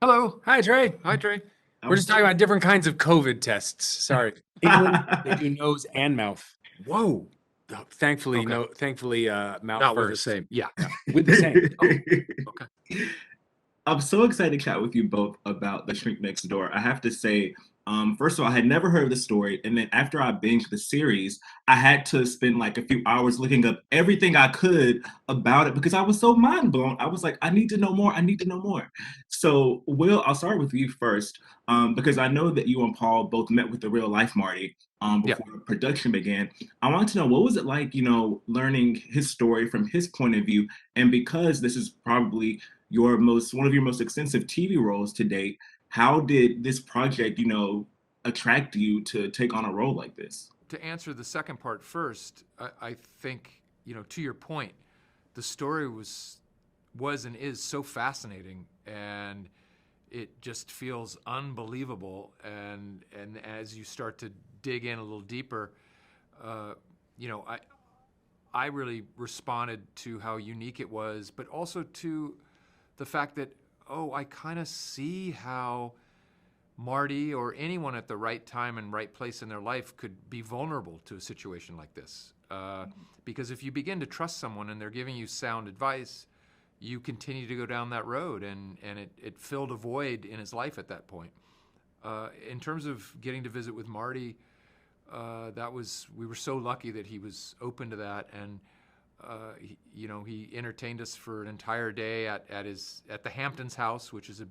Hello. Hi, Trey. Hi, Trey. We're I'm just so talking about different kinds of COVID tests. Sorry. England, they do nose and mouth. Whoa. Oh, thankfully, okay. no, thankfully, mouth Not with the first. same. Yeah. Yeah. With the same. Oh, okay. I'm so excited to chat with you both about The Shrink Next Door. I have to say, first of all, I had never heard of the story, and then after I binged the series, I had to spend like a few hours looking up everything I could about it because I was so mind blown. I was like, I need to know more. I need to know more. So, Will, I'll start with you first, because I know that you and Paul both met with the real life Marty. Yeah. Before production began, I wanted to know what was it like, learning his story from his point of view, and because this is probably your most one of your most extensive TV roles to date. How did this project, attract you to take on a role like this? To answer the second part first, I think, to your point, the story was and is so fascinating, and it just feels unbelievable. And as you start to dig in a little deeper, uh, you know, I I really responded to how unique it was, but also to the fact that, oh, I kind of see how Marty or anyone at the right time and right place in their life could be vulnerable to a situation like this. Because if you begin to trust someone and they're giving you sound advice, you continue to go down that road, and it filled a void in his life at that point. In terms of getting to visit with Marty, we were so lucky that he was open to that, and he entertained us for an entire day at the Hamptons house, which is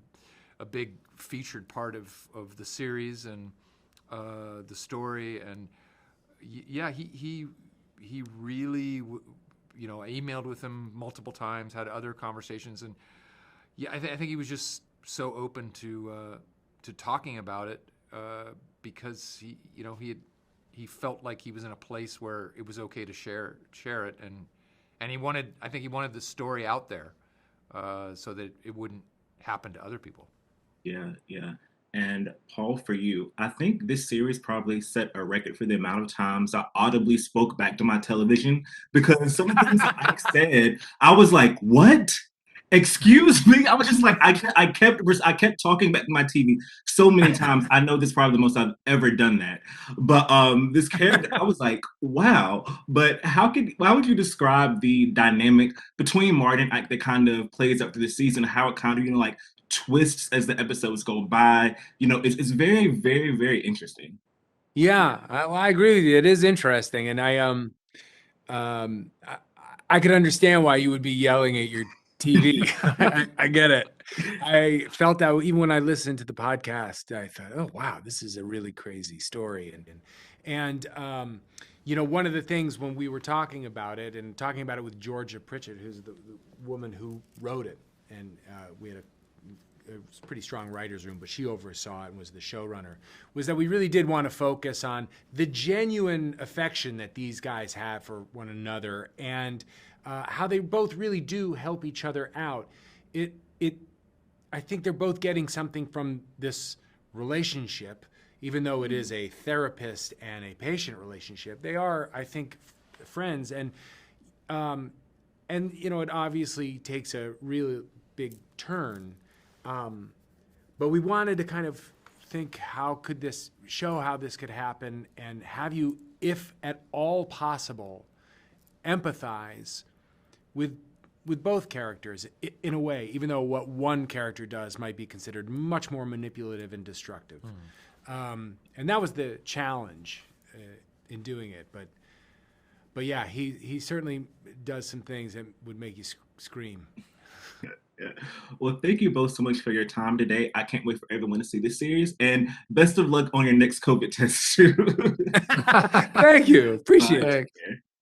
a big featured part of the series and the story. And yeah, he really, I emailed with him multiple times, had other conversations, and yeah, I think he was just so open to talking about it because he felt like he was in a place where it was okay to share it, and I think he wanted the story out there so that it wouldn't happen to other people. Yeah, yeah. And Paul, for you, I think this series probably set a record for the amount of times I audibly spoke back to my television because some of the things that Ike said, I was like, "What? Excuse me?" I was just like, I kept talking back to my TV so many times. I know this is probably the most I've ever done that. But this character, I was like, "Wow!" But how would you describe the dynamic between Martin and Ike that kind of plays up through the season? How it kind of like twists as the episodes go by. It's very, very, very interesting. Yeah, I agree with you. It is interesting, and um, I, I could understand why you would be yelling at your TV. I get it. I felt that even when I listened to the podcast, I thought, "Oh wow, this is a really crazy story." And one of the things when we were talking about it and talking about it with Georgia Pritchett, who's the woman who wrote it, and we had it was a pretty strong writer's room, but she oversaw it and was the showrunner, was that we really did want to focus on the genuine affection that these guys have for one another and how they both really do help each other out. It, I think they're both getting something from this relationship, even though it is a therapist and a patient relationship. They are, I think, friends, um, and it obviously takes a really big turn, but we wanted to kind of think how could this show how this could happen and have you, if at all possible, empathize with both characters in a way, even though what one character does might be considered much more manipulative and destructive. And that was the challenge in doing it. But yeah, he certainly does some things that would make you scream. Yeah. Well, thank you both so much for your time today. I can't wait for everyone to see this series, and best of luck on your next COVID test too. Thank you. Bye. Appreciate it. Take care.